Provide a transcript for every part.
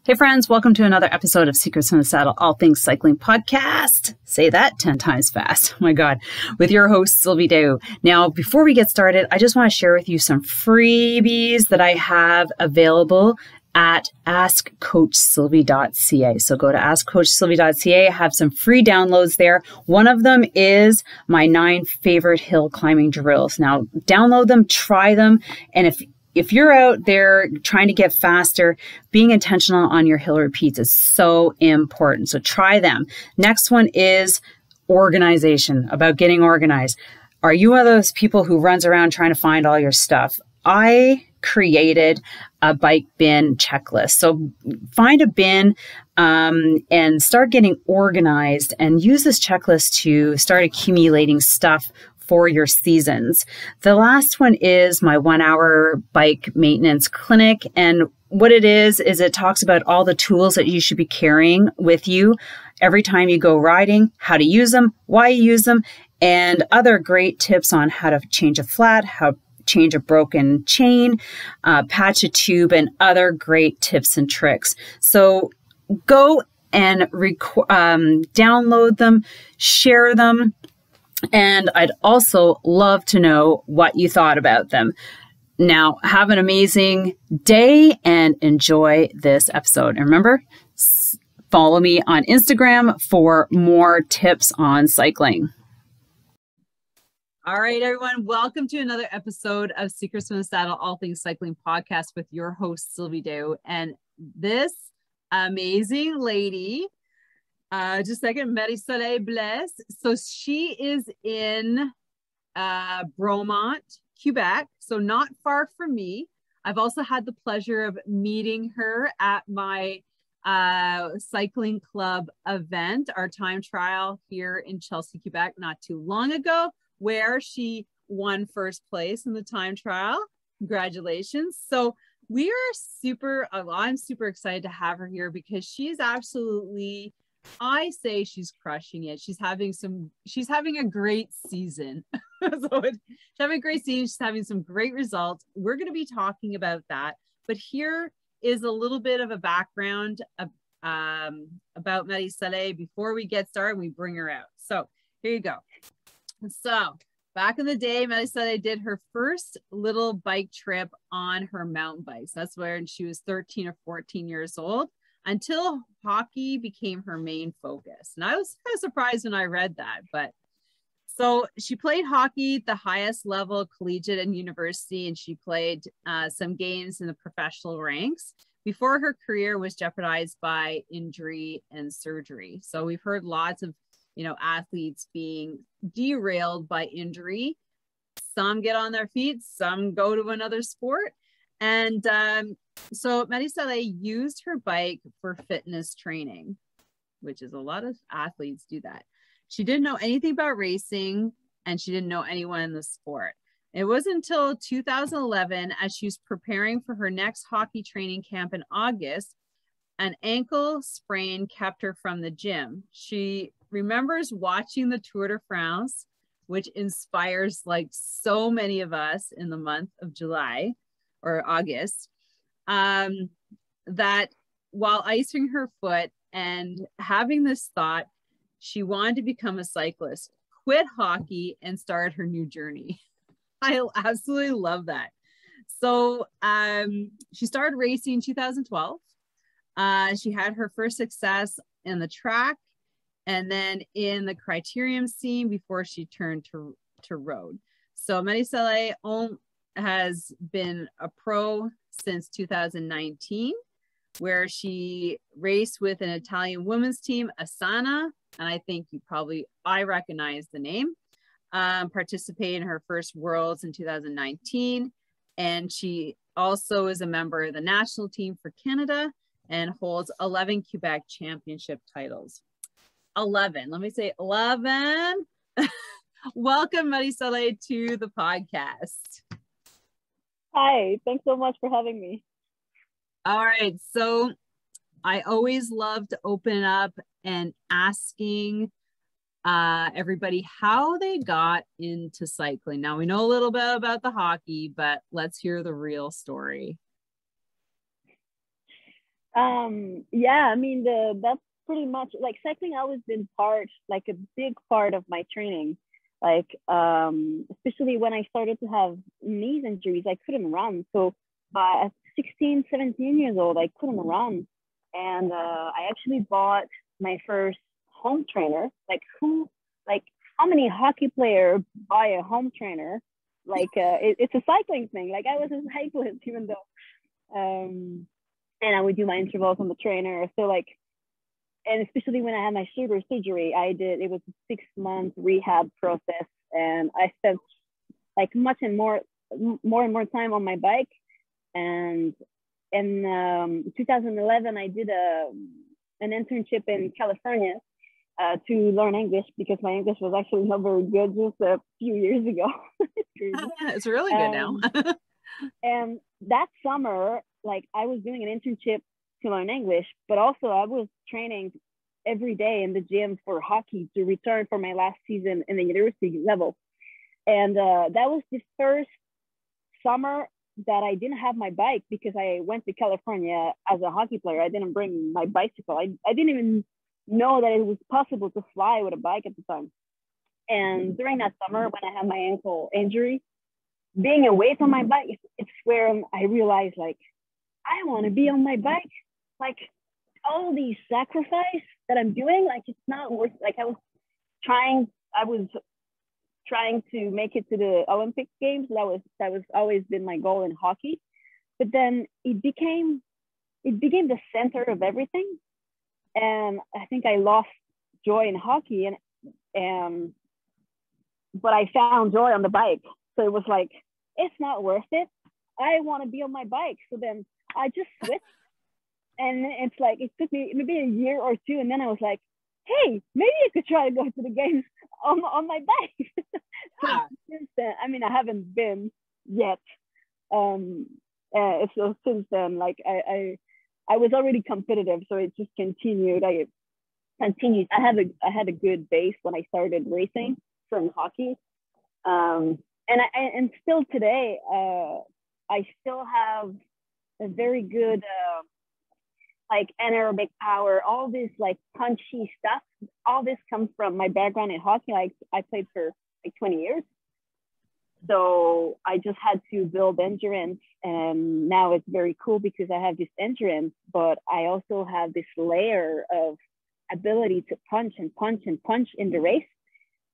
Hey friends, welcome to another episode of Secrets from the Saddle, All Things Cycling Podcast. Say that 10 times fast. Oh my God. With your host, Sylvie. Now, before we get started, I just want to share with you some freebies that I have available at askcoachsylvie.ca. So go to askcoachsylvie.ca. I have some free downloads there. One of them is my 9 favorite hill climbing drills. Now, download them, try them, and if you're out there trying to get faster, being intentional on your hill repeats is so important. So try them. Next one is organization, about getting organized. Are you one of those people who runs around trying to find all your stuff? I created a bike bin checklist. So find a bin and start getting organized and use this checklist to start accumulating stuff for your seasons. The last one is my 1-hour bike maintenance clinic. And what it is it talks about all the tools that you should be carrying with you every time you go riding, how to use them, why you use them, and other great tips on how to change a flat, how to change a broken chain, patch a tube, and other great tips and tricks. So go and download them, share them. And I'd also love to know what you thought about them. Now, have an amazing day and enjoy this episode. And remember, follow me on Instagram for more tips on cycling. All right, everyone. Welcome to another episode of Secrets from the Saddle, All Things Cycling Podcast with your host, Sylvie. And this amazing lady, just a second, Marie-Soleil Blais. So she is in Bromont, Quebec, so not far from me. I've also had the pleasure of meeting her at my cycling club event, our time trial here in Chelsea, Quebec, not too long ago, where she won first place in the time trial. Congratulations. So we are I'm super excited to have her here because she's absolutely, I say she's crushing it. She's having a great season. She's having a great season. She's having some great results. We're going to be talking about that. But here is a little bit of a background about Marie-Soleil before we get started. We bring her out. So here you go. So back in the day, Marie-Soleil did her first little bike trip on her mountain bikes. That's when she was 13 or 14 years old, until hockey became her main focus. And I was kind of surprised when I read that, but so she played hockey at the highest level, collegiate and university, and she played some games in the professional ranks before her career was jeopardized by injury and surgery. So we've heard lots of, athletes being derailed by injury. Some get on their feet, some go to another sport. And so Marie-Soleil used her bike for fitness training, which is a lot of athletes do that. She didn't know anything about racing, and she didn't know anyone in the sport. It wasn't until 2011, as she was preparing for her next hockey training camp in August, an ankle sprain kept her from the gym. She remembers watching the Tour de France, which inspires like so many of us in the month of July or August, that while icing her foot and having this thought, she wanted to become a cyclist, quit hockey, and start her new journey. I absolutely love that. So she started racing in 2012. She had her first success in the track and then in the criterium scene before she turned to road. So Marie-Soleil has been a pro since 2019, where she raced with an Italian women's team, Asana, and I think I recognize the name, participated in her first Worlds in 2019, and she also is a member of the national team for Canada and holds 11 Quebec championship titles. 11, let me say 11. Welcome, Marie-Soleil, to the podcast. Hi, thanks so much for having me. All right, so I always love to open up and asking everybody how they got into cycling. Now, we know a little bit about the hockey, but let's hear the real story. Yeah, I mean that's pretty much like cycling always been like a big part of my training. Like especially when I started to have knees injuries, I couldn't run. So at 16, 17 years old, I couldn't run. And I actually bought my first home trainer. Like how many hockey players buy a home trainer? Like it's a cycling thing. Like I was a cyclist, even though and I would do my intervals on the trainer. So like, and especially when I had my shoulder surgery, it was a 6 month rehab process, and I spent like much and more and more time on my bike. And in 2011, I did an internship in California to learn English because my English was actually not very good just a few years ago. It's crazy. It's really good now. And that summer, like I was doing an internship to learn English, but also I was training every day in the gym for hockey to return for my last season in the university level. And that was the first summer that I didn't have my bike because I went to California as a hockey player. I didn't bring my bicycle. I didn't even know that it was possible to fly with a bike at the time. And during that summer, when I had my ankle injury, being away from my bike, it's where I realized like, I want to be on my bike. Like all these sacrifice that I'm doing, like it's not worth, like I was trying to make it to the Olympic Games. That was always been my goal in hockey. But then it became the center of everything. And I think I lost joy in hockey but I found joy on the bike. So it was like, it's not worth it. I want to be on my bike. So then I just switched. And it's like, it took me maybe a year or two. And then I was like, hey, maybe I could try to go to the games on my bike. So since then, I mean, I haven't been yet. So since then, like I was already competitive. So it just continued. I had a good base when I started racing from hockey. And still today, I still have a very good like anaerobic power, all this like punchy stuff. All this comes from my background in hockey. Like I played for like 20 years. So I just had to build endurance, and now it's very cool because I have this endurance, but I also have this layer of ability to punch and punch and punch in the race.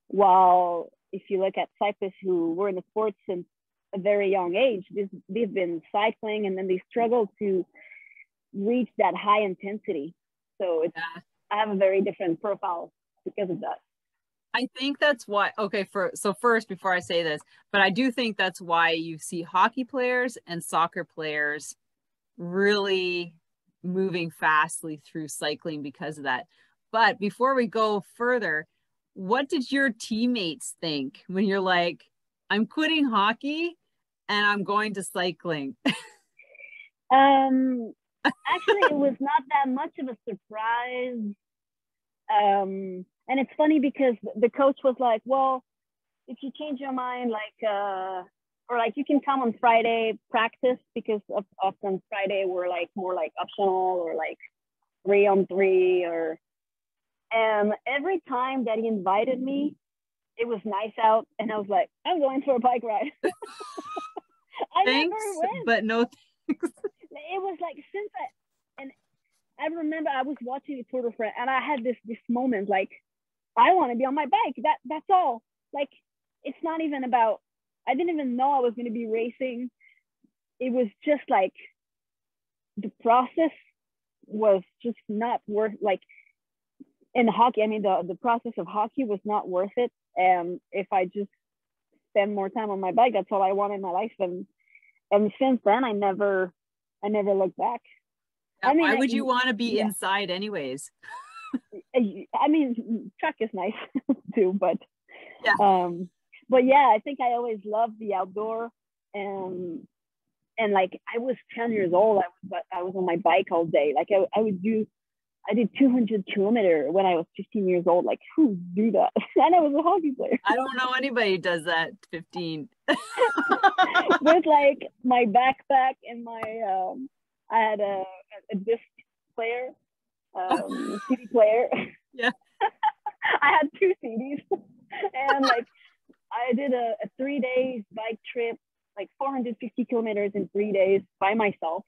While if you look at cyclists who were in the sport since a very young age, they've been cycling and then they struggle to reach that high intensity. So I have a very different profile because of that. I think that's why, first, before I say this, but I do think that's why you see hockey players and soccer players really moving fastly through cycling because of that. But before we go further, what did your teammates think when you're like, I'm quitting hockey and I'm going to cycling? Actually, it was not that much of a surprise. And it's funny because the coach was like, well, if you change your mind, like, or like you can come on Friday practice, because often Friday we're like more like optional or like 3-on-3 or, and every time that he invited me, it was nice out. And I was like, I'm going for a bike ride. Thanks, never went. But no thanks. It was like, and I remember I was watching the Tour de France and I had this moment like, I want to be on my bike. That's all. Like, it's not even about, I didn't even know I was going to be racing. It was just like, the process was just not worth, like, in hockey, I mean, the process of hockey was not worth it. And if I just spend more time on my bike, that's all I want in my life. And since then, I never looked back. I mean, why would you want to be inside anyways? I mean, track is nice too, but yeah, I think I always loved the outdoor, and like I was 10 years old, I was on my bike all day. Like I did 200 kilometers when I was 15 years old. Like, who do that? And I was a hockey player. I don't know anybody who does that 15. With like my backpack and my I had a disc player, CD player. Yeah. I had 2 CDs, and like I did a 3 days bike trip, like 450 kilometers in 3 days by myself.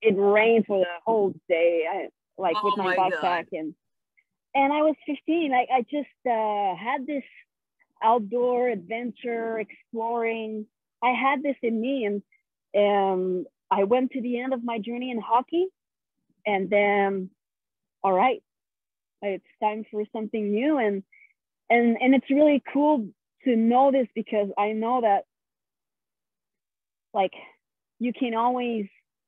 It rained for the whole day, like with my backpack, and I was 15. Like I just had this outdoor adventure, exploring. I had this in me, and I went to the end of my journey in hockey, and then, all right, it's time for something new, and it's really cool to know this, because I know that like you can always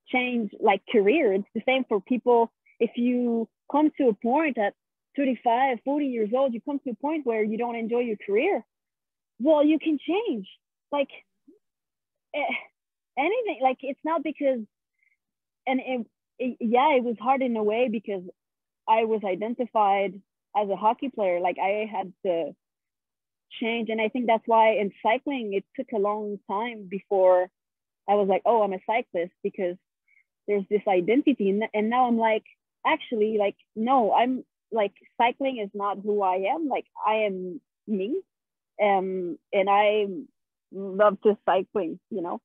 change like career. It's the same for people. If you come to a point at 35, 40 years old, you come to a point where you don't enjoy your career. Well, you can change. Like anything. Like it's not because, and it was hard in a way because I was identified as a hockey player. Like I had to change, and I think that's why in cycling it took a long time before I was like, oh, I'm a cyclist, because there's this identity, and now I'm like, actually, like, no, I'm like, cycling is not who I am. Like I am me, and I love to cycling, you know.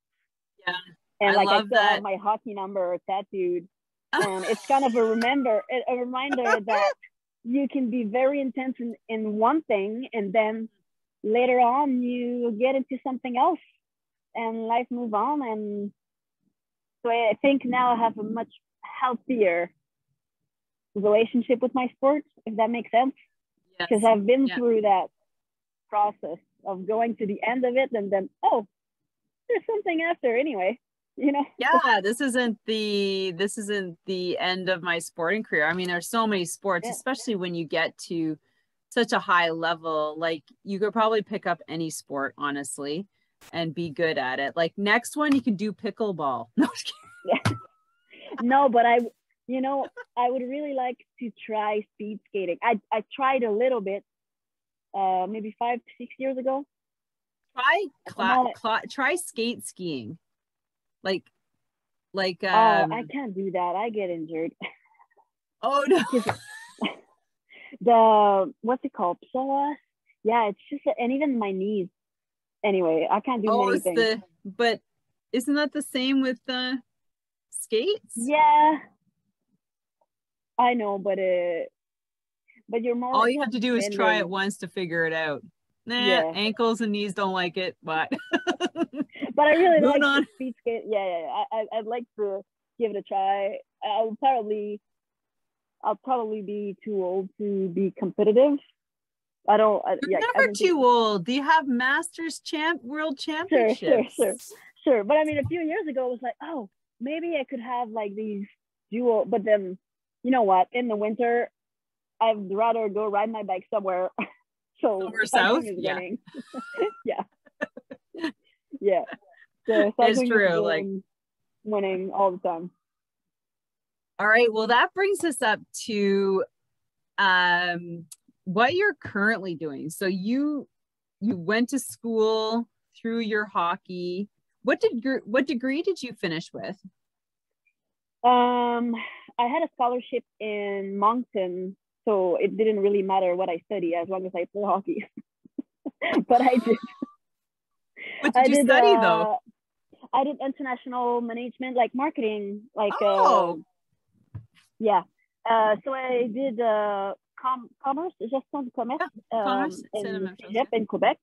Yeah, and I like I love still that. have my hockey number tattooed, and it's kind of a reminder that you can be very intense in one thing, and then later on you get into something else and life moves on. And so I think now I have a much healthier relationship with my sport, if that makes sense. Yes. Because I've been through that process of going to the end of it, and then, oh, there's something after anyway, you know. Yeah, this isn't the end of my sporting career. I mean, there's so many sports, especially when you get to such a high level. Like you could probably pick up any sport, honestly, and be good at it. Like next one, you can do pickleball. No, no, but I would really like to try speed skating. I tried a little bit, maybe 5 to 6 years ago. Try skate skiing. Like I can't do that. I get injured. Oh no. The what's it called? Psoas? Yeah, it's just, and even my knees. Anyway, I can't do many things. But isn't that the same with the skates? Yeah, I know, but you're more. All you have to do is try it once to figure it out. Nah, ankles and knees don't like it, but but I really like the speed skate. Yeah. I'd like to give it a try. I'll probably be too old to be competitive. You're never too old. Do you have world championships? Sure. But I mean, a few years ago, it was like, oh, maybe I could have like these dual. But then, you know what? In the winter, I'd rather go ride my bike somewhere. So south, yeah. Yeah. So it's true. Like winning all the time. All right. Well, that brings us up to what you're currently doing. So you went to school through your hockey. What degree did you finish with? I had a scholarship in Moncton, so it didn't really matter what I study as long as I play hockey. But I did. What did you study though? I did international management, like marketing, like yeah. So I did commerce, gestion du commerce, in Quebec.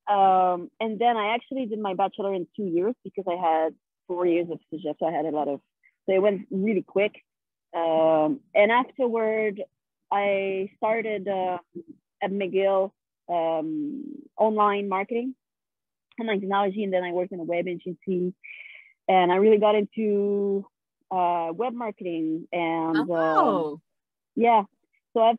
And then I actually did my bachelor in 2 years because I had 4 years of cégep, so I had a lot of. So it went really quick. And afterward, I started at McGill online marketing, online technology, and then I worked in a web agency, and I really got into web marketing. And yeah, so I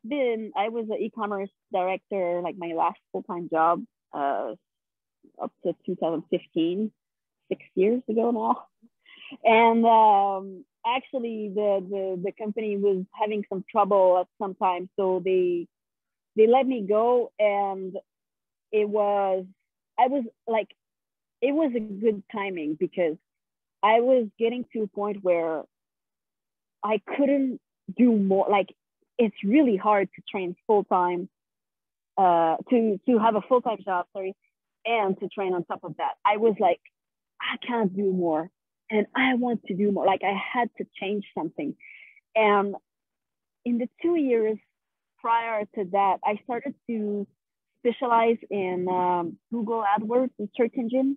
was an e-commerce director, like my last full-time job, up to 2015, 6 years ago now. And actually the company was having some trouble at some time, so they let me go, and it was a good timing because I was getting to a point where I couldn't do more. Like, it's really hard to train full-time, to have a full-time job, sorry, and to train on top of that. I was like, I can't do more, and I want to do more. Like, I had to change something. And in the 2 years prior to that, I started to specialize in Google AdWords and search engine,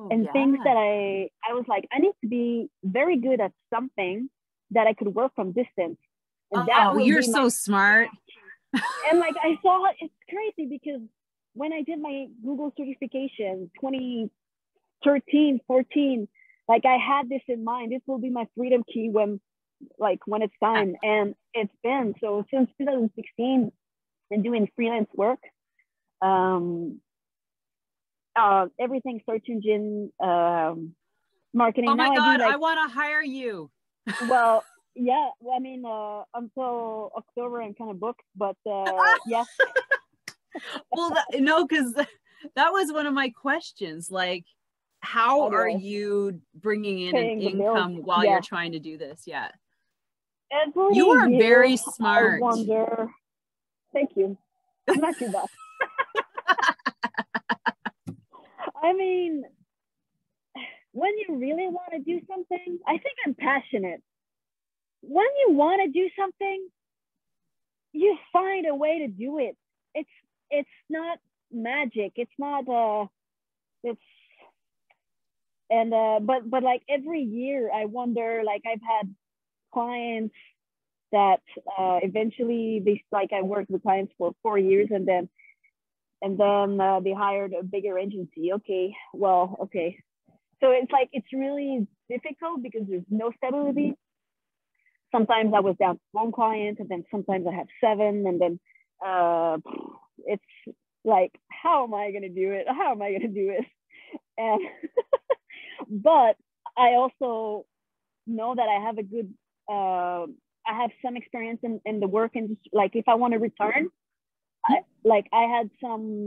and things that I was like, I need to be very good at something that I could work from distance. And that you're so smart. And like, I saw it, it's crazy because when I did my Google certification 2013, 14, like, I had this in mind. This will be my freedom key when it's time. And it's been so since 2016 and doing freelance work. Everything search engine, marketing. Oh my now God, I want to hire you. Well, yeah. Well, I mean, until October, I'm kind of booked, but yeah. Well, no, because that was one of my questions. Like, how are you bringing in an income while you're trying to do this? Yeah. You are very smart. I wonder. Thank you. I'm not too bad. I mean, when you really want to do something, I think I'm passionate. When you want to do something, you find a way to do it. It's not magic. It's not but like every year I wonder, like, I've had clients that eventually I worked with clients for 4 years, and then they hired a bigger agency. Okay. So it's like, it's really difficult because there's no stability. Sometimes I was down to one client, and then sometimes I have 7, and then it's like, how am I going to do it? And but I also know that I have a good, I have some experience in the work industry. Like, if I want to return, I had some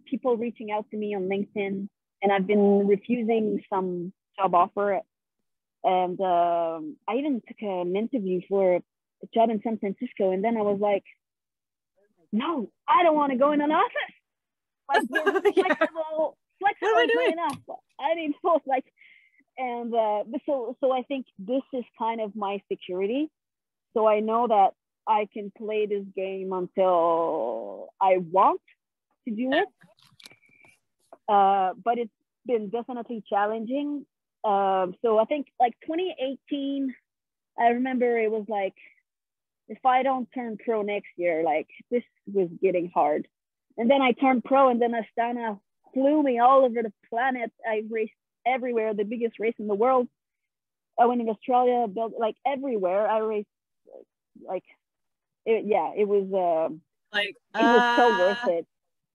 people reaching out to me on LinkedIn, and I've been refusing some job offer. And I even took an interview for a job in San Francisco, and then I was like, no, I don't want to go in an office. Like, flexible is not enough. I need both. Like, and so I think this is kind of my security. So I know that I can play this game until I want to do it. But it's been definitely challenging. So I think like 2018, I remember it was like, if I don't turn pro next year, like, this was getting hard. And then I turned pro, and then Astana flew me all over the planet. I raced everywhere, the biggest race in the world. I went in Australia, built like everywhere. I raced like, it was like, it was so worth it.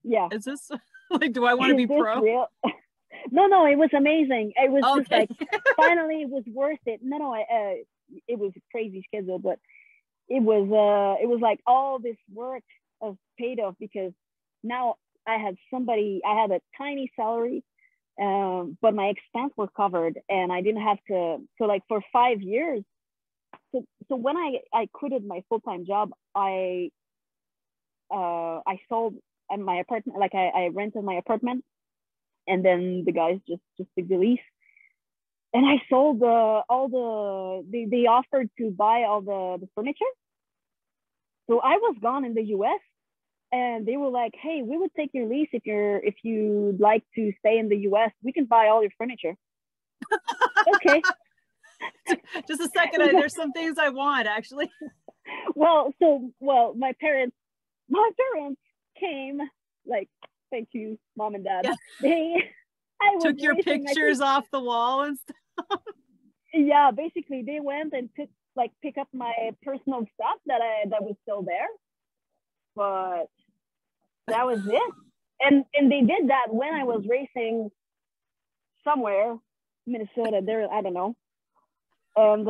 Yeah. Is this like, do I want to be pro? Real? No, it was amazing. It was just like, finally it was worth it. No, it was a crazy schedule, but it was like all this work has paid off, because now I had a tiny salary, but my expenses were covered, and I didn't have to. So like for 5 years, so when I quitted my full-time job, I sold my apartment. Like, I rented my apartment, and then the guys just took the lease, and I sold they offered to buy all the furniture. So I was gone in the US, and they were like, hey, we would take your lease if you'd like to stay in the US. We can buy all your furniture. Okay. Just a second. There's some things I want, actually. Well, my parents came, like, thank you, Mom and Dad. Yeah. I took your pictures off the wall and stuff. Yeah, basically they went and pick up my personal stuff that was still there. But that was it. And they did that when I was racing somewhere, Minnesota, there, I don't know. And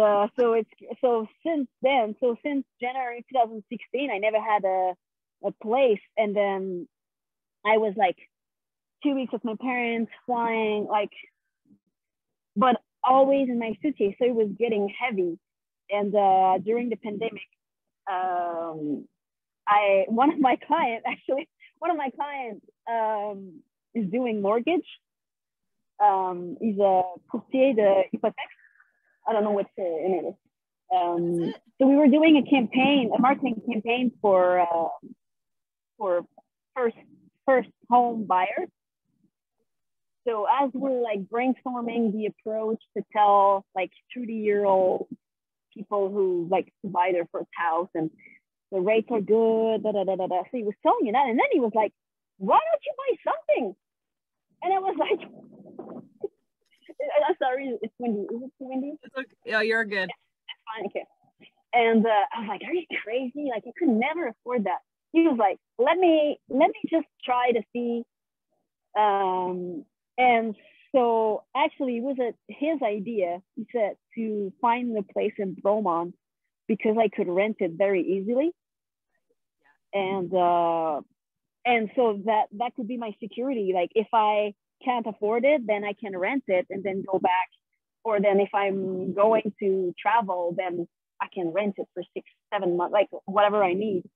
since January 2016, I never had a place. And then I was like 2 weeks with my parents flying, like, but always in my suitcase. So it was getting heavy. And during the pandemic, one of my clients is doing mortgage. He's a courtier de hypothèques. I don't know what's the name of it. So we were doing a marketing campaign for first home buyers. So as we're like brainstorming the approach to tell like 30-year-old people who like to buy their first house and the rates are good, So he was telling you that, and then he was like, "Why don't you buy something?" And I was like, "I'm sorry, it's windy. Is it too windy?" It's okay. Yeah, you're good. It's fine, okay. And I was like, "Are you crazy? Like, I could never afford that." He was like, "Let me just try to see." And so actually, it was his idea. He said to find the place in Bromont because I could rent it very easily. And so that could be my security. Like if I can't afford it, then I can rent it and then go back. Or then if I'm going to travel, then I can rent it for 6-7 months, like whatever I need.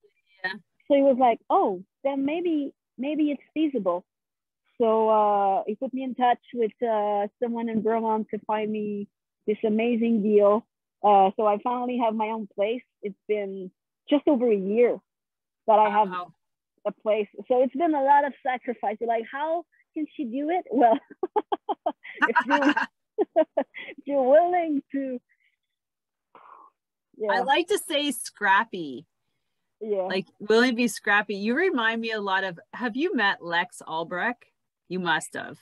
Yeah. So he was like, "Oh, then maybe it's feasible." So he put me in touch with someone in Vermont to find me this amazing deal. So I finally have my own place. It's been just over a year that I have a place. So it's been a lot of sacrifice. You're like, how can she do it? Well, if you're willing to. Yeah. I like to say scrappy. Yeah. Like willing to be scrappy. You remind me a lot of, have you met Lex Albrecht? You must have.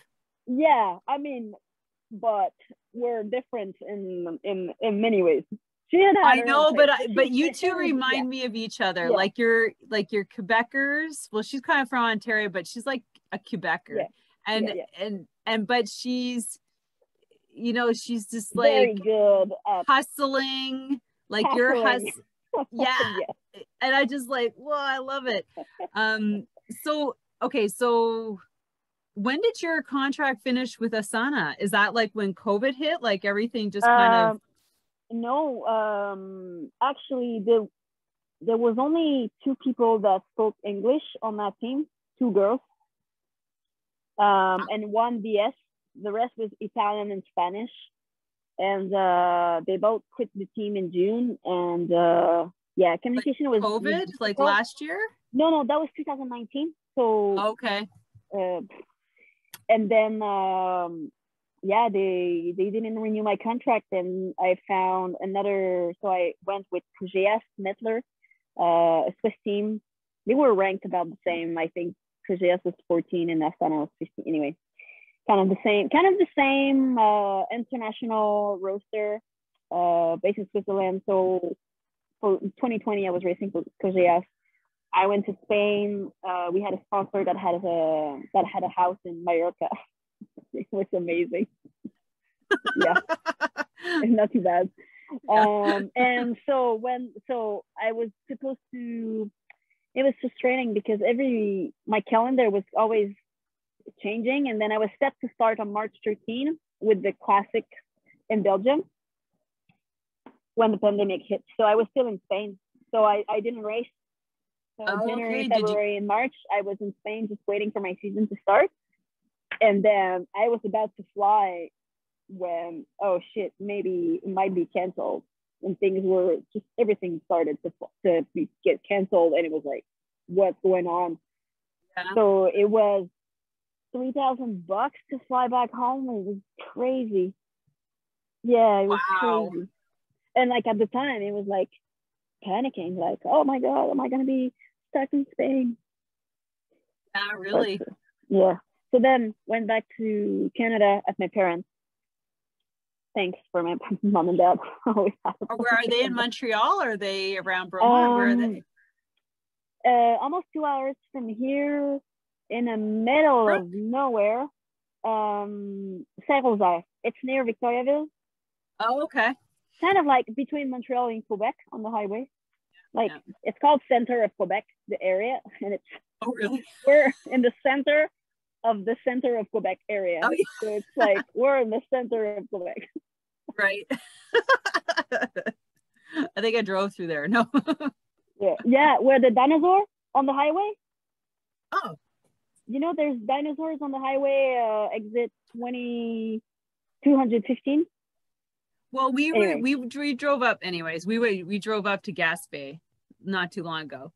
Yeah, I mean, but we're different in many ways. I know, but you two remind me of each other. Yeah. Like you're Quebecers. Well, she's kind of from Ontario, but she's like a Quebecer. Yeah. And but she's, you know, she's just like very good at hustling. Like you're yeah. And I just like, whoa, I love it. So okay, so when did your contract finish with Asana? Is that like when COVID hit? Like everything just kind of. No, actually, there was only 2 people that spoke English on that team, 2 girls, and 1 BS. The rest was Italian and Spanish, and they both quit the team in June. And yeah, communication was COVID, like last year. No, that was 2019. So okay. And then yeah, they didn't renew my contract, and I found another. So I went with collegiate Mettler, a Swiss team. They were ranked about the same. I think collegiate was 14 and Astana was 15. Anyway, kind of the same international roster, based in Switzerland. So for 2020, I was racing for collegiate. I went to Spain. We had a sponsor that had a house in Mallorca. It was amazing. Yeah, not too bad. And so I was supposed to. It was frustrating because my calendar was always changing, and then I was set to start on March 13 with the classic in Belgium when the pandemic hit. So I was still in Spain. So I didn't race. So January, February, and March, I was in Spain just waiting for my season to start. And then I was about to fly when, oh shit, maybe it might be canceled. And things were just, everything started to get canceled. And it was like, what's going on? Yeah. So it was $3,000 to fly back home. It was crazy. Yeah, it was crazy. And like at the time, it was like panicking, like, oh my God, am I going to be stuck in Spain? Yeah, really? But, yeah. So then went back to Canada at my parents. Thanks for my mom and dad. Where are they, in Montreal? Or are they around Bromont? Where are they? Almost 2 hours from here, in the middle of nowhere. Saint-Rosaire. It's near Victoriaville. Oh, okay. Kind of like between Montreal and Quebec on the highway. Like it's called Center of Quebec, the area, and it's. Oh, really? We're in the center of the Center of Quebec area. Oh, yeah. So it's like we're in the center of Quebec. Right. I think I drove through there. No. Yeah, where the dinosaur on the highway. Oh. You know, there's dinosaurs on the highway, exit 215. Well, we drove up anyways. We drove up to Gaspé not too long ago.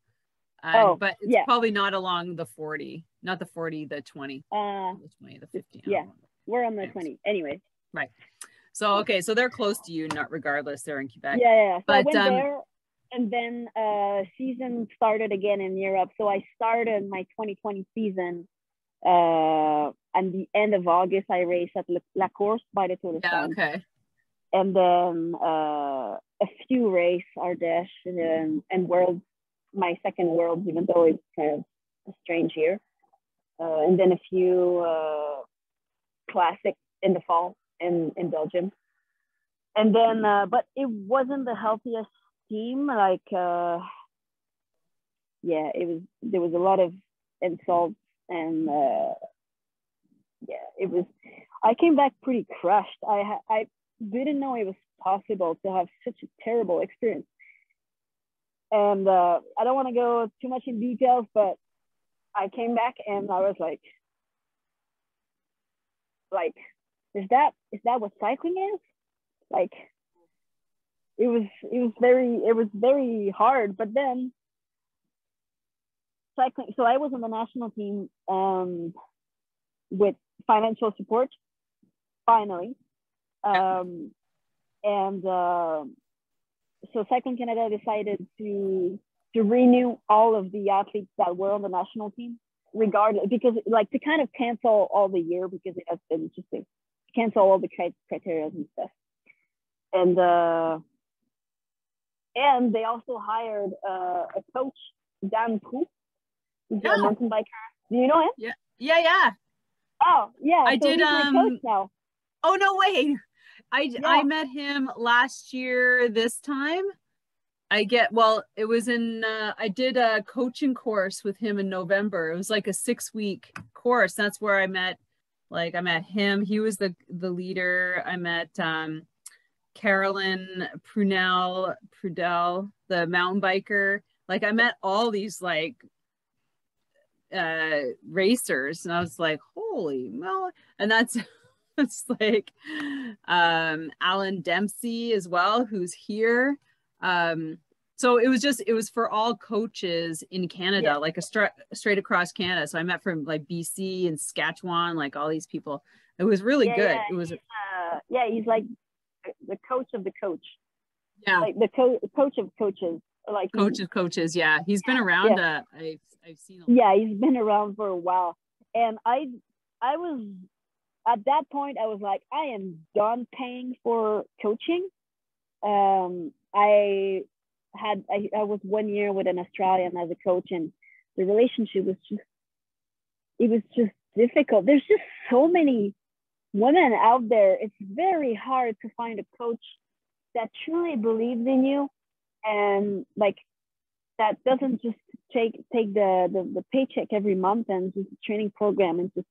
But it's probably not along the 40, not the 40, the 20, the 20, the 15. Yeah, we're on the 20 anyway. Right. So, okay. So they're close to you, not regardless. They're in Quebec. Yeah. So I went there, and then season started again in Europe. So I started my 2020 season at the end of August. I raced at La Course by the Tour de France. Okay. And then a few race Ardèche and Worlds, my second Worlds, even though it's kind of a strange year. And then a few classics in the fall in Belgium. And then, but it wasn't the healthiest team. Like, there was a lot of insults and I came back pretty crushed. I didn't know it was possible to have such a terrible experience. And I don't want to go too much in details, but I came back and I was like, is that what cycling is? Like, it was very hard. But then cycling. So I was on the national team with financial support, finally. So Cycling Canada decided to renew all of the athletes that were on the national team, regardless, because like to kind of cancel all the year, because it has been interesting, cancel all the criteria and stuff. And they also hired a coach, Dan Prou, who's a mountain biker. Do you know him? Yeah. Oh, yeah. I did. He's my coach now. Oh, no way. I met him last year this time. It was I did a coaching course with him in November. It was like a 6-week course. That's where I met him. He was the leader. I met Carolyn Prudel, the mountain biker. Like, I met all these like racers, and I was like, holy moly. And that's it's like Alan Dempsey as well, who's here. So it was for all coaches in Canada, like straight across Canada. So I met from like BC and Saskatchewan, like all these people. It was really good. Yeah. It was he's like the coach of the coach. Yeah, like the coach of coaches. Like coaches. Yeah, he's been around. Yeah. I've seen. He's been around for a while, and I was at that point. I was like, I am done paying for coaching. I was 1 year with an Australian as a coach, and the relationship was just difficult. There's just so many women out there. It's very hard to find a coach that truly believes in you, and like that doesn't just take the paycheck every month and just a training program, and just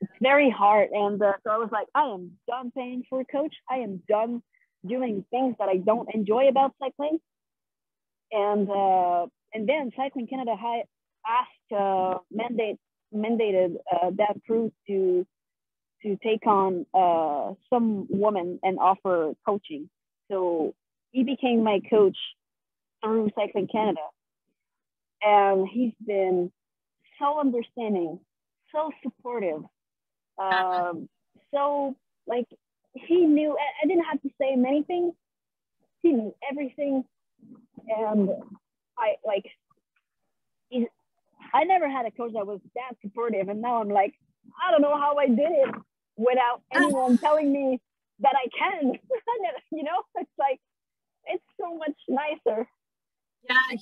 it's very hard. And so I was like, I am done paying for a coach. I am done doing things that I don't enjoy about cycling. And then Cycling Canada mandated Dan Prou to take on some woman and offer coaching. So he became my coach through Cycling Canada, and he's been so understanding, so supportive, so like he knew. I didn't have to say many things. He knew everything, and I never had a coach that was that supportive, and now I'm like, I don't know how I did it without anyone telling me that I can. You know, it's like, it's so much nicer. Yeah,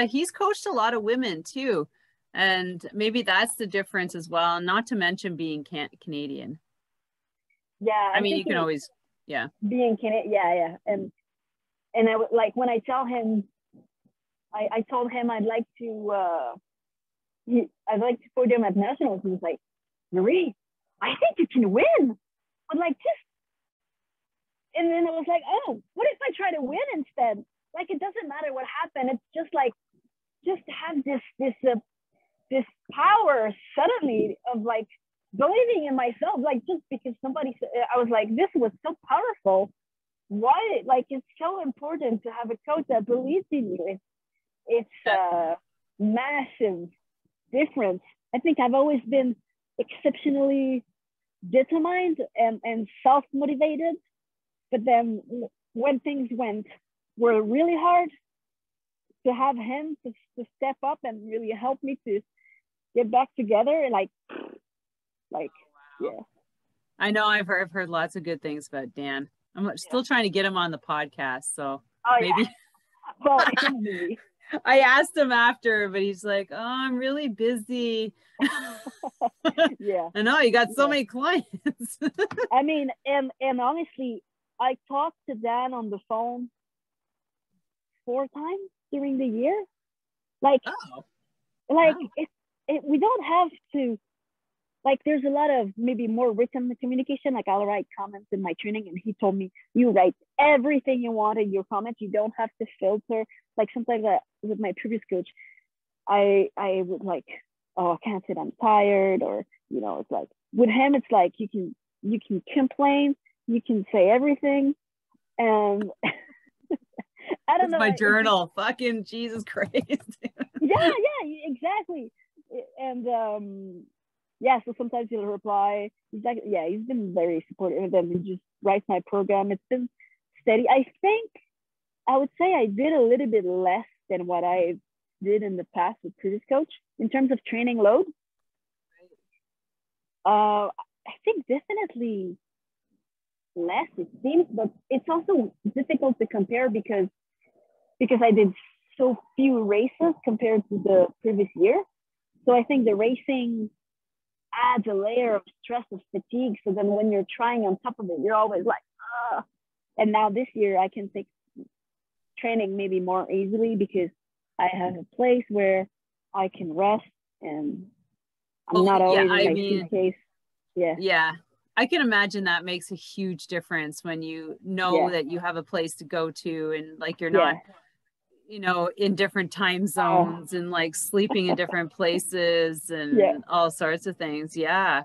he's coached a lot of women too, and maybe that's the difference as well. Not to mention being Canadian. Yeah, I mean, you can always, being Canadian, yeah, and I would like when I tell him, I told him I'd like to podium at nationals. He was like, Marie, I think you can win. I'm like, and then I was like, oh, what if I try to win instead? Like, it doesn't matter what happened. It's just like, just have this power suddenly of like believing in myself. Like, just because somebody said, I was like, this was so powerful. Why? Like, it's so important to have a coach that believes in you. It's a massive difference. I think I've always been exceptionally determined and self-motivated, but then when things were really hard, to have him to step up and really help me to get back together, like yeah. I know I've heard lots of good things about Dan. I'm still trying to get him on the podcast, so maybe. Yeah. Well, maybe. I asked him after, but he's like, "Oh, I'm really busy." Yeah. I know, you got so many clients. I mean, and honestly, I talked to Dan on the phone 4 times during the year. Like, we don't have to, like, there's a lot of maybe more written communication. Like, I'll write comments in my training, and he told me, you write everything you want in your comments. You don't have to filter. Like, sometimes with my previous coach, I would like, oh, I can't sit, I'm tired, or, you know, it's like, with him, it's like, you can complain, you can say everything, and I don't know. My journal, fucking Jesus Christ. yeah, exactly. And so sometimes he'll reply. He's been very supportive, and then he just writes my program. It's been steady. I think I would say I did a little bit less than what I did in the past with previous coach in terms of training load. I think definitely less, it seems, but it's also difficult to compare because I did so few races compared to the previous year. So I think the racing adds a layer of stress, of fatigue. So then when you're trying on top of it, you're always like, ah. And now this year I can take training maybe more easily because I have a place where I can rest and I'm not always in my suitcase. Yeah. I can imagine that makes a huge difference when you know that you have a place to go to, and like you're not, you know, in different time zones and like sleeping in different places and all sorts of things. Yeah.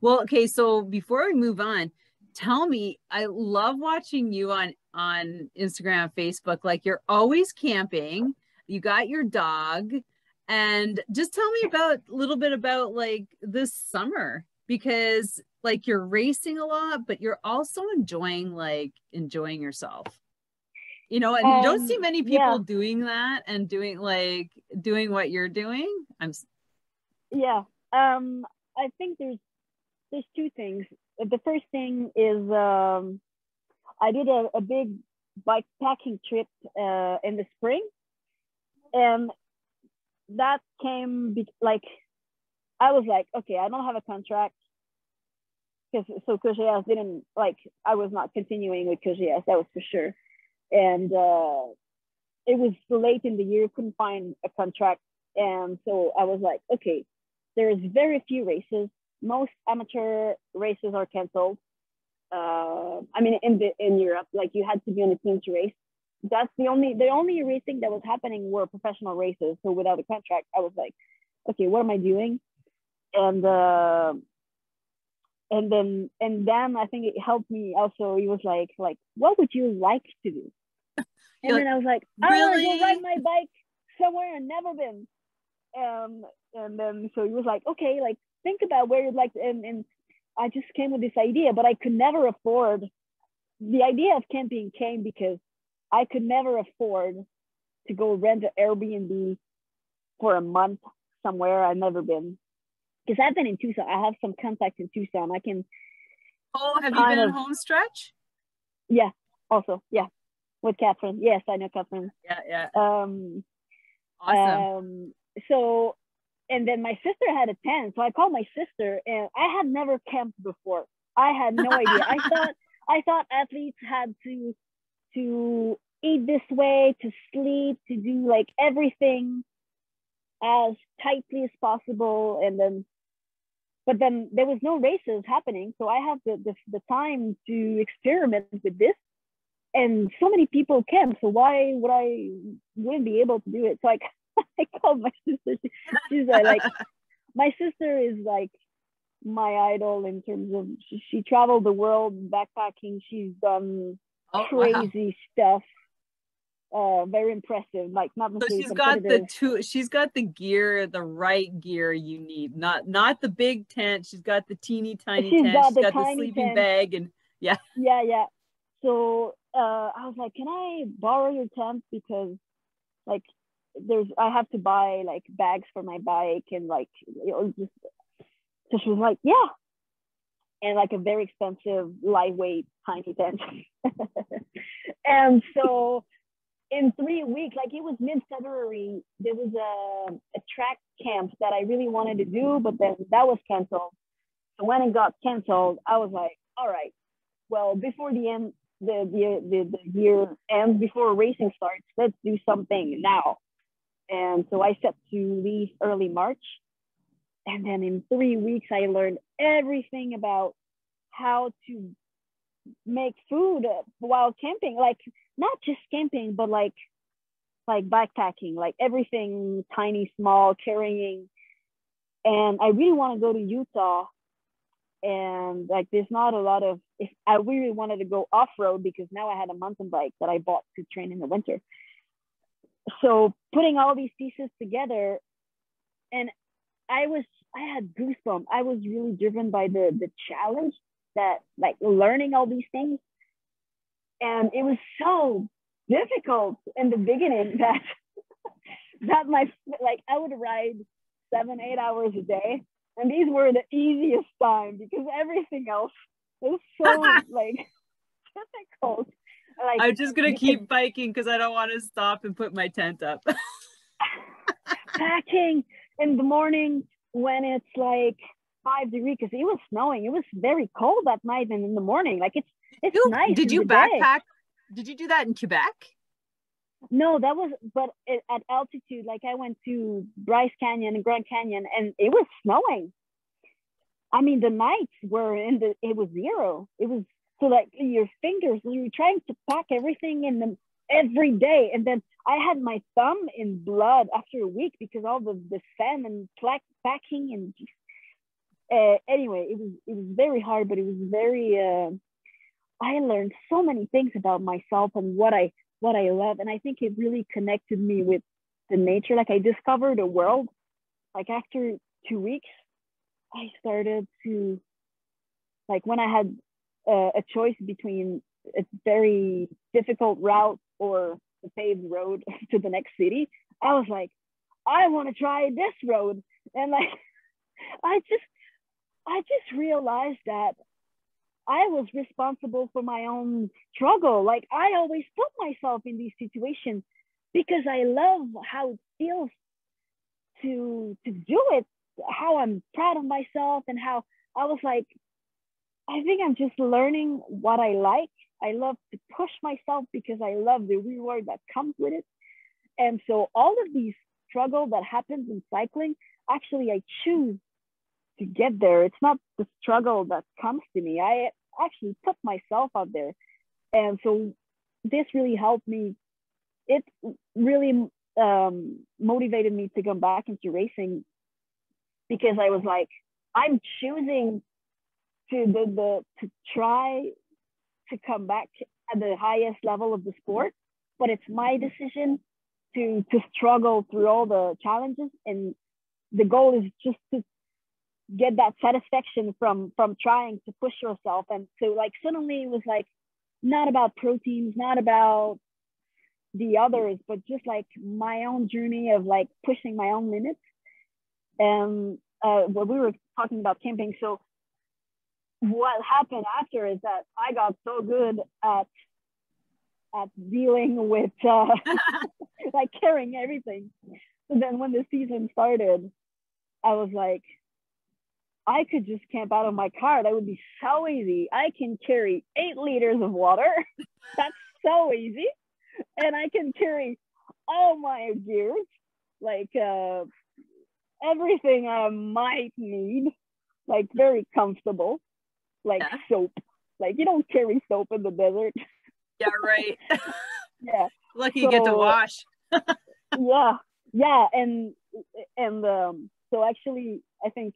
Well, okay. So before we move on, tell me, I love watching you on Instagram, Facebook. Like, you're always camping, you got your dog, and just tell me a little bit about like this summer, because like you're racing a lot, but you're also enjoying yourself, you know, and you don't see many people doing that and doing what you're doing. I think there's 2 things. The first thing is I did a big bike packing trip in the spring, and that came like, I was like, okay, I don't have a contract, so collegiate didn't, like, I was not continuing with collegiate, that was for sure. And it was late in the year, couldn't find a contract, and so I was like, okay, there's very few races. Most amateur races are canceled. I mean, in Europe, like, you had to be on a team to race. That's the only racing that was happening were professional races. So without a contract, I was like, okay, what am I doing? And then I think it helped me also. He was like, what would you like to do? And then I was like, I want to go ride my bike somewhere I've never been. And then so he was like, okay, like, think about where you'd like to, and I just came with this idea, but I could never afford, the idea of camping came because I could never afford to go rent an Airbnb for a month somewhere I've never been. Because I've been in Tucson. I have some contacts in Tucson. I can. Oh, have you been in home stretch? Yeah, also, yeah. With Catherine. Yes, I know Catherine. Yeah. Awesome. So, and then my sister had a tent. So I called my sister, and I had never camped before. I had no idea. I thought athletes had to eat this way, to sleep, to do like everything as tightly as possible. But then there was no races happening. So I had the time to experiment with this. and so many people camp, so why wouldn't be able to do it? So I called my sister. She's like, my sister is like my idol in terms of she traveled the world backpacking. She's done crazy stuff. Very impressive. Like not necessarily competitive. She's got the gear, the right gear you need. Not the big tent. She's got the teeny tiny tent. She's got the sleeping bag, and yeah. So I was like, can I borrow your tent, because like I have to buy like bags for my bike and like just. So she was like, yeah, and like a very expensive lightweight tiny tent. And so in 3 weeks, like it was mid-February, there was a track camp that I really wanted to do, but then that was canceled. So when it got canceled, I was like, all right, well, before the year ends, before racing starts, let's do something now. And so I set to leave early March. And then in 3 weeks, I learned everything about how to make food while camping, like not just camping, but like backpacking, like everything tiny, small, carrying. And I really want to go to Utah. And like, there's not a lot of, if I really wanted to go off-road, because now I had a mountain bike that I bought to train in the winter. So putting all these pieces together, and I had goosebumps. I was really driven by the challenge, that like learning all these things. And it was so difficult in the beginning that I would ride 7-8 hours a day. And these were the easiest time, because everything else was so like difficult. Like, I'm just gonna keep biking because I don't want to stop and put my tent up. Packing in the morning when it's like 5 degrees, because it was snowing. It was very cold at night and in the morning. Like it's nice. Did you backpack? Did you do that in Quebec? No, that was, but at altitude, like I went to Bryce Canyon and Grand Canyon, and it was snowing. I mean, the nights were it was zero. It was, so like your fingers, you were trying to pack everything in them every day. And then I had my thumb in blood after a week, because all the sand and packing and anyway, it was very hard, but it was very, I learned so many things about myself and what I love. And I think it really connected me with the nature. Like I discovered a world. Like after 2 weeks, I started to, like when I had a choice between a very difficult route or the paved road to the next city, I was like, I want to try this road. And like, I just realized that I was responsible for my own struggle. Like I always put myself in these situations because I love how it feels to do it, how I'm proud of myself, and how I was like, I think I'm just learning what I like. I love to push myself because I love the reward that comes with it. And so all of these struggle that happens in cycling, actually I choose to get there. It's not the struggle that comes to me. I actually put myself out there. And so this really helped me. It really motivated me to come back into racing, because I was like, I'm choosing to try to come back at the highest level of the sport, but it's my decision to struggle through all the challenges. And the goal is just to get that satisfaction from trying to push yourself. And so like suddenly it was like not about proteins, not about the others, but just like my own journey of like pushing my own limits. And what we were talking about camping. So what happened after is that I got so good at dealing with like carrying everything. So then when the season started, I was like, I could just camp out of my car. That would be so easy. I can carry 8 liters of water. That's so easy. And I can carry all my gear, like everything I might need, like very comfortable, like soap. Like you don't carry soap in the desert. Yeah, right. Yeah. Lucky you get to So wash. yeah, and so actually, I think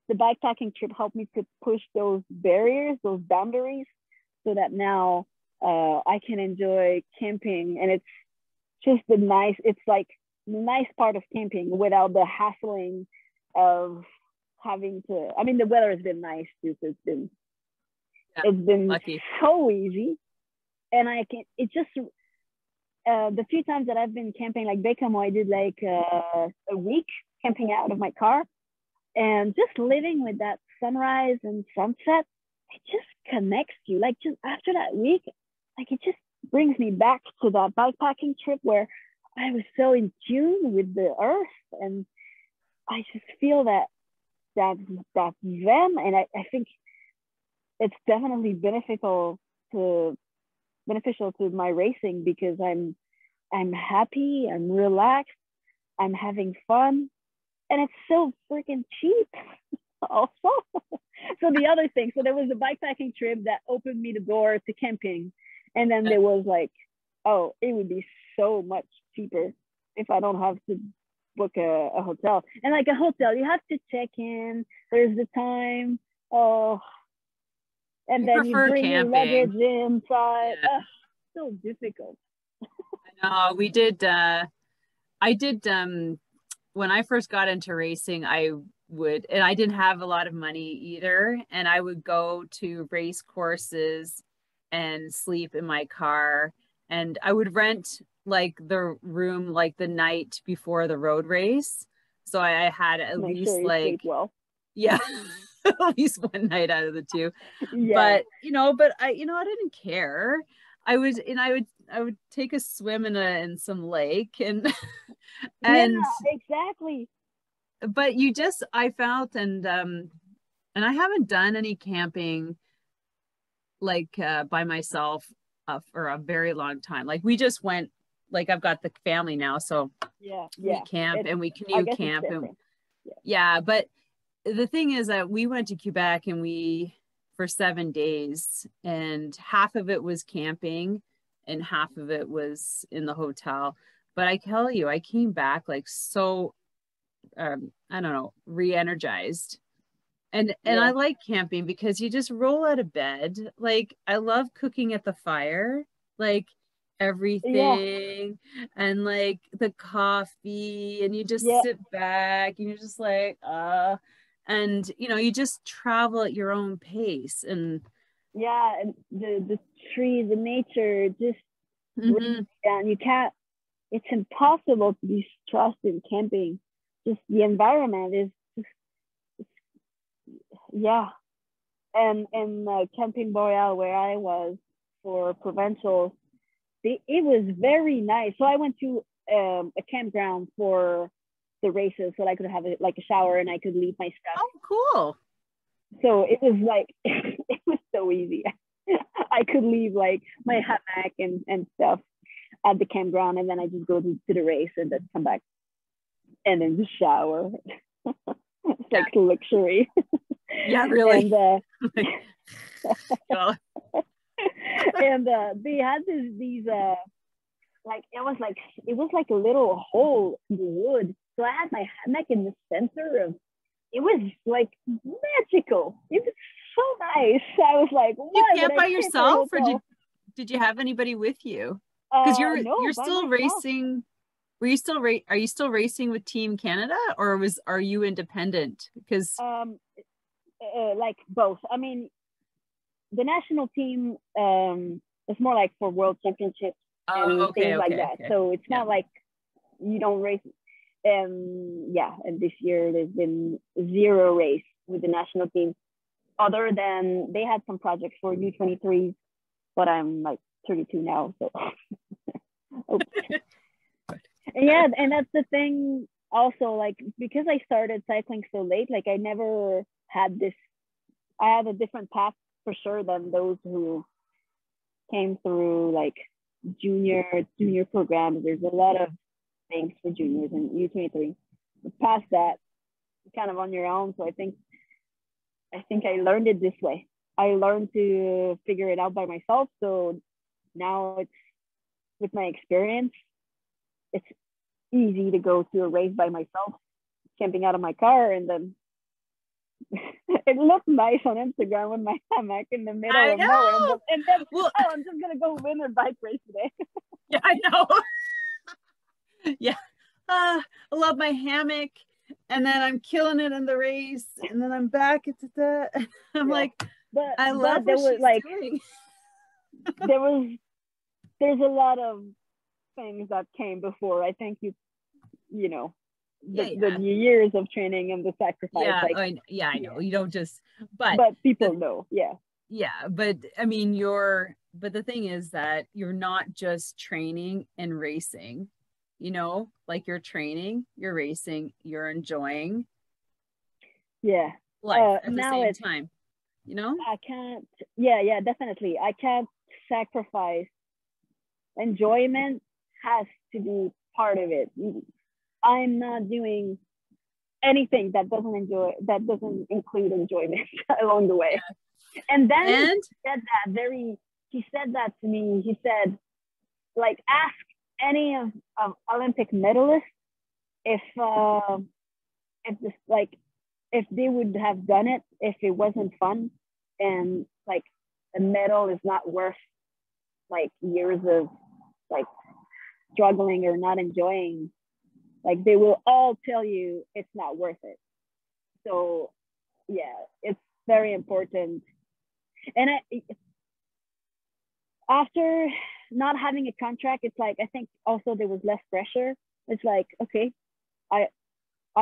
the bikepacking trip helped me to push those barriers, those boundaries, so that now I can enjoy camping, and it's just it's like the nice part of camping without the hassling of having to. I mean, the weather has been nice too, so it's been lucky. so easy, and it just the few times that I've been camping, like Bécamo, I did like a week camping out of my car, and just living with that sunrise and sunset, it just connects you. Like just after that week, like it just brings me back to that bikepacking trip where I was so in tune with the earth, and I just feel that zen, and I think it's definitely beneficial to my racing, because I'm happy, I'm relaxed, I'm having fun, and it's so freaking cheap also. So the other thing, so there was a bikepacking trip that opened me the door to camping, and then there was like, oh, it would be so much cheaper if I don't have to book a hotel. And like a hotel, you have to check in, there's the time, oh, and then you bring camping. your luggage inside. Yeah. So difficult. I know. I did when I first got into racing, and I didn't have a lot of money either, and I would go to race courses and sleep in my car, and I would rent like the room like the night before the road race. So I had at Make least sure you sleep well. Yeah, at least one night out of the two. Yeah. But I didn't care. I would take a swim in some lake and Yeah, and exactly. but I felt and I haven't done any camping like by myself for a very long time. Like we just went, like I've got the family now, so Yeah. we camp and we I canoe guess camp it's and different. yeah, but the thing is that we went to Quebec and for 7 days, and half of it was camping and half of it was in the hotel. But I tell you, I came back like so, I don't know, re-energized. And I like camping because you just roll out of bed. Like I love cooking at the fire, like everything, and like the coffee, and you just sit back and you're just like, and you just travel at your own pace. And and the trees, the nature just down. You can't, it's impossible to be stressed in camping. Just the environment is and Camping Boreal, where I was for provincials, it was very nice. So I went to a campground for the races, so I could have a shower and I could leave my stuff. Oh, cool. So it was like it was so easy. I could leave like my hammock and stuff at the campground, and then I just go to the race and then come back and then just shower. It's like luxury. Yeah, really. And they had these like it was like a little hole in the wood. So I had my hammock in the center of it. Was like magical. It was so nice. I was like, what? You camp by yourself, or did you have anybody with you? Because you're still racing. Are you still racing with Team Canada, or are you independent? Because like both. I mean, the national team is more like for world championships and things like that. So it's not like you don't race. And this year there's been 0 race with the national team, other than they had some projects for U23s, but I'm like 32 now, so and that's the thing also, like because I started cycling so late, like I never had this. I had a different path for sure than those who came through like junior programs. There's a lot of things for juniors and U23. Past that, kind of on your own. So I think I learned it this way. I learned to figure it out by myself. So now it's, with my experience, it's easy to go to a race by myself, camping out of my car, and then it looked nice on Instagram with my hammock in the middle of nowhere. And then, well, oh, I'm just gonna go win a bike race today. Yeah, I know. Yeah. I love my hammock, and then I'm killing it in the race, and then I'm back. I'm like, but I love there what was like doing. there's a lot of things that came before. I think you know, the years of training and the sacrifice. Yeah, like, I know. You don't just, but people know. Yeah, but I mean, but the thing is that you're not just training and racing, you know, like you're training, you're racing, you're enjoying life at the same time, you know? I can't, definitely. I can't sacrifice. Enjoyment has to be part of it. I'm not doing anything that doesn't include enjoyment along the way. Yeah. And then he said that to me. He said, like, ask any of Olympic medalists if they would have done it if it wasn't fun, and like a medal is not worth like years of like struggling or not enjoying. Like, they will all tell you it's not worth it. So yeah, it's very important. And after not having a contract, it's like, I think also there was less pressure. It's like, okay, I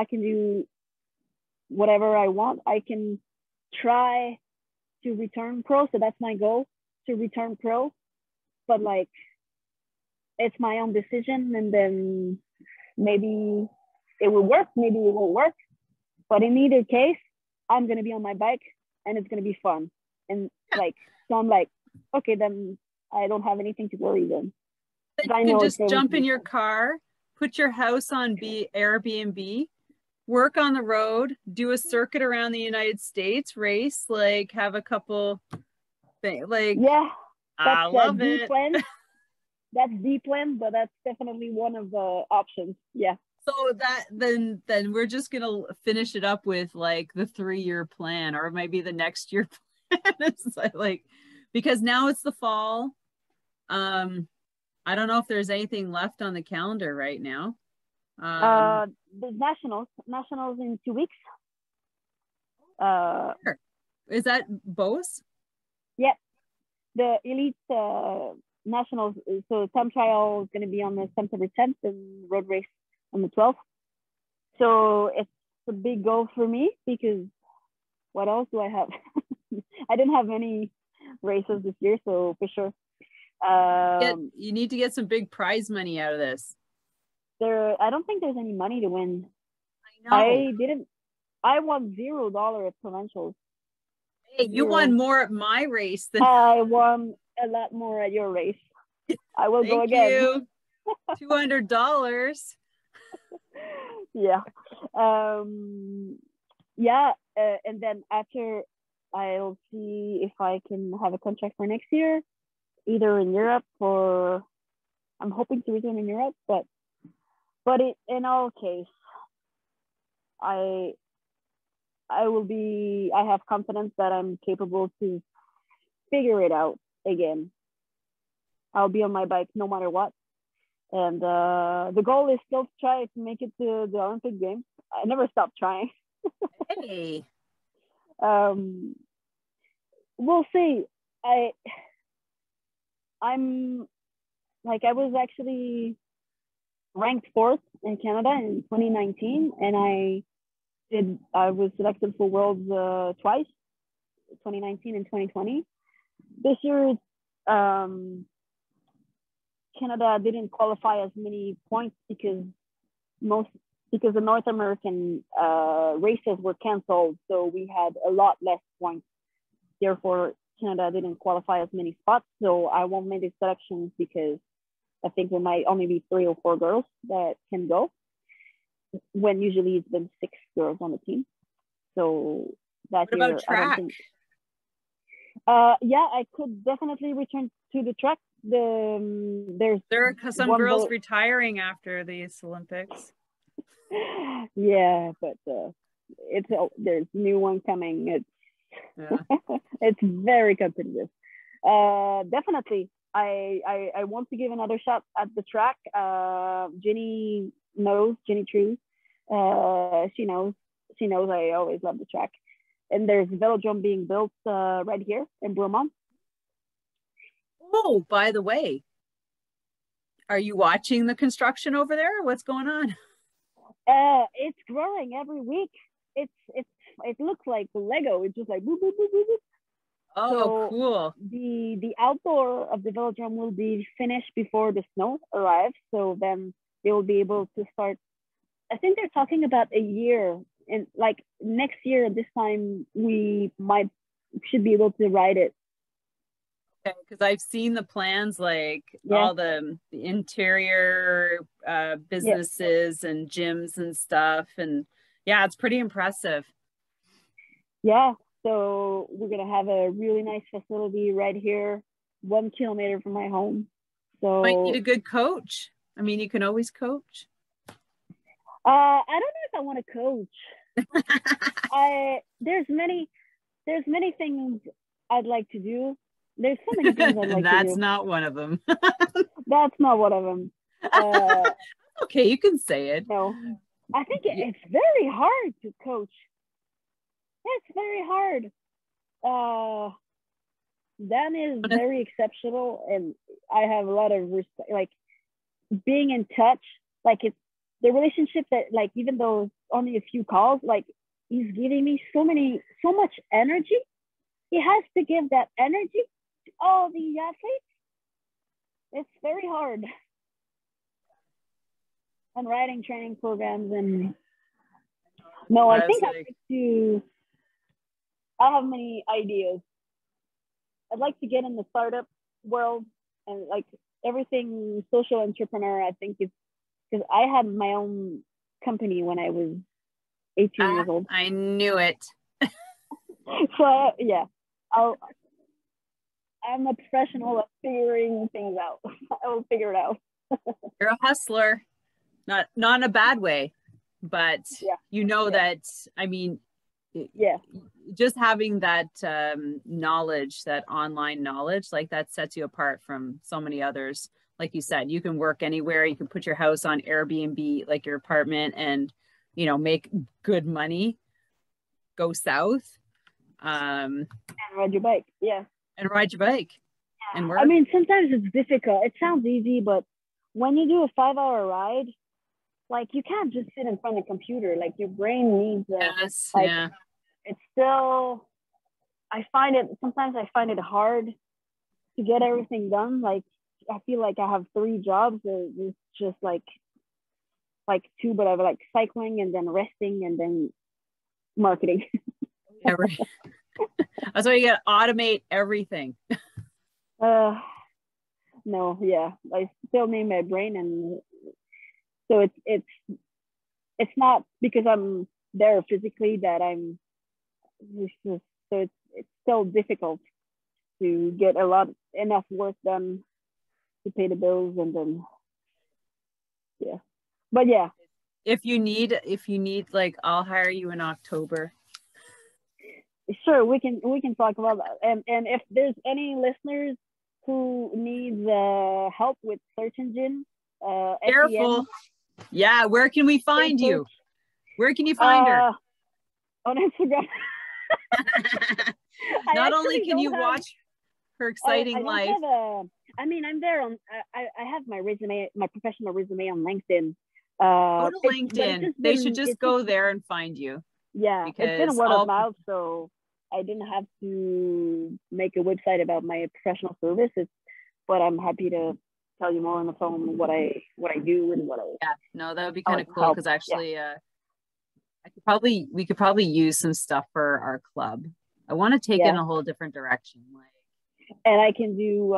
can do whatever I want. I can try to return pro. So that's my goal, to return pro. But like, it's my own decision, and then maybe it will work, maybe it won't work. But in either case, I'm going to be on my bike and it's going to be fun. And like, so I'm like, okay, then I don't have anything to worry then. You can just jump in your car, put your house on Airbnb, work on the road, do a circuit around the United States, race, like have a couple things. Like, yeah, I love it. That's the plan, but that's definitely one of the options. Yeah. So that then we're just gonna finish it up with like the 3-year plan, or maybe the next year plan. It's like, because now it's the fall. I don't know if there's anything left on the calendar right now. The nationals in 2 weeks. Is that Beauce? Yeah, the elite nationals. So time trial is going to be on the September 10th and road race on the 12th. So it's a big goal for me, because what else do I have? I didn't have any races this year, so for sure. You need to get some big prize money out of this. I don't think there's any money to win. I know. I won $0 at provincials. Hey, you won more at my race than I won a lot more at your race. I will go again. $200. Yeah. And then after, I'll see if I can have a contract for next year, either in Europe, or I'm hoping to return in Europe, but in all case, I have confidence that I'm capable to figure it out again. I'll be on my bike no matter what. And the goal is still to try to make it to the Olympic Games. I never stop trying. Hey. We'll see. I'm like, I was actually ranked 4th in Canada in 2019, and I was selected for Worlds twice, 2019 and 2020. This year, Canada didn't qualify as many points because the North American races were canceled, so we had a lot less points. Therefore, Canada didn't qualify as many spots, so I won't make the selections, because I think there might only be 3 or 4 girls that can go, when usually it's been 6 girls on the team. So that what about track? I could definitely return to the track, There are some girls retiring after these Olympics. Yeah, but there's new one coming. It's very competitive. Definitely, I want to give another shot at the track. Jenny True. She knows I always love the track. And there's a velodrome being built right here in Bromont. Oh, by the way, are you watching the construction over there? What's going on? It's growing every week. It looks like Lego. It's just like boop, boop, boop, boop, boop. Oh, so cool. The outdoor of the velodrome will be finished before the snow arrives. So then they will be able to start. I think they're talking about a year, and like next year at this time we should be able to ride it. Okay, because I've seen the plans, like all the interior businesses and gyms and stuff, and yeah, it's pretty impressive. Yeah, so we're gonna have a really nice facility right here, 1 kilometer from my home. So might need a good coach. I mean, you can always coach. I don't know if I want to coach. There's many things I'd like to do. There's so many things I'd like to do. That's not one of them. That's not one of them. Okay, you can say it. No, I think it's very hard to coach. It's very hard. Dan is very exceptional, and I have a lot of respect. Like being in touch, like it's the relationship that, like, even though it's only a few calls, like he's giving me so much energy. He has to give that energy to all the athletes. It's very hard. And writing training programs and no, I think I have many ideas. I'd like to get in the startup world and like everything social entrepreneur. I think it's because I had my own company when I was 18 years old. I knew it. So yeah, I'm a professional at figuring things out. I will figure it out. You're a hustler, not in a bad way, but that, I mean, just having that knowledge, that online knowledge, like that sets you apart from so many others. Like you said, you can work anywhere. You can put your house on Airbnb, like your apartment, and, you know, make good money, go south. And ride your bike. Yeah. And ride your bike. Yeah. And work. I mean, sometimes it's difficult. It sounds easy, but when you do a 5-hour ride, like you can't just sit in front of the computer. Like your brain needs it's still, sometimes I find it hard to get everything done. Like I feel like I have 3 jobs. It's just like 2, but I have like cycling and then resting and then marketing. Yeah, right. That's why you gotta automate everything. No, yeah, I still need my brain, and so it's not because I'm there physically that I'm so it's still difficult to get enough work done to pay the bills, and then but yeah. If you need like, I'll hire you in October. Sure, we can talk about that. And if there's any listeners who needs help with search engine, careful. SEM, yeah, where can we find you? Where can you find her? On Instagram. Not only can you watch her exciting life. I'm there on. I have my resume, my professional resume on LinkedIn. Go to LinkedIn. They should just go there and find you. Yeah, it's been a word of mouth, so I didn't have to make a website about my professional services, but I'm happy to tell you more on the phone what I do and what I. Yeah, no, that would be kind of cool because actually, we could probably use some stuff for our club. I want to take it in a whole different direction, and I can do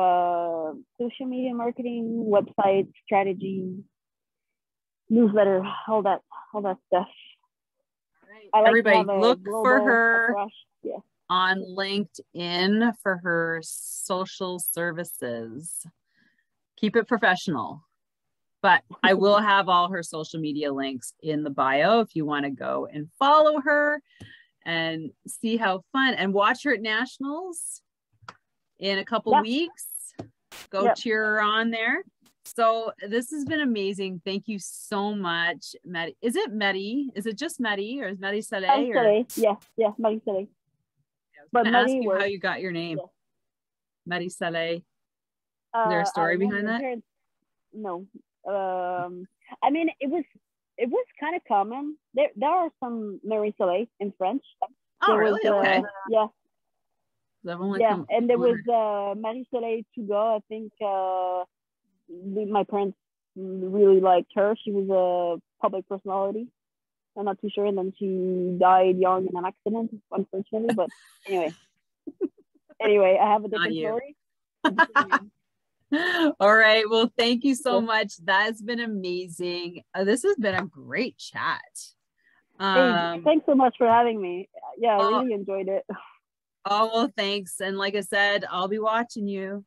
social media marketing, website strategy, newsletter, all that stuff. Right. Everybody look for her on LinkedIn for her social services. Keep it professional. But I will have all her social media links in the bio if you want to go and follow her and see how fun and watch her at Nationals in a couple weeks. Go cheer her on there. So this has been amazing. Thank you so much, Maddie. Is it Maddie? Is it just Maddie or is Marie-Soleil? Yeah, Marie-Soleil. But ask you how you got your name. Marie-Soleil. Is there a story behind that? No. I mean, it was kind of common. There are some Marie-Soleil in French. Oh, really? Okay. Yeah. And there was Marie-Soleil Tuga. I think my parents really liked her. She was a public personality. I'm not too sure. And then she died young in an accident, unfortunately. But anyway, I have a different story. All right. Well, thank you so much. That has been amazing. This has been a great chat. Hey, thanks so much for having me. Yeah, I really enjoyed it. Oh, well, thanks. And like I said, I'll be watching you.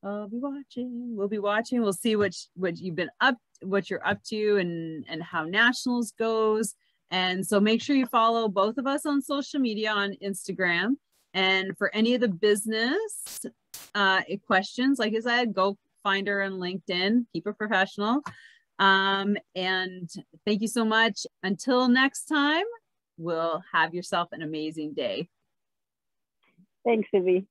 I'll be watching. We'll be watching. We'll see what you've been up, what you're up to, and how Nationals goes. And so make sure you follow both of us on social media on Instagram. And for any of the business questions, like I said, go find her on LinkedIn. Keep it professional. And thank you so much. Until next time, we'll have yourself an amazing day. Thanks, Sylvie.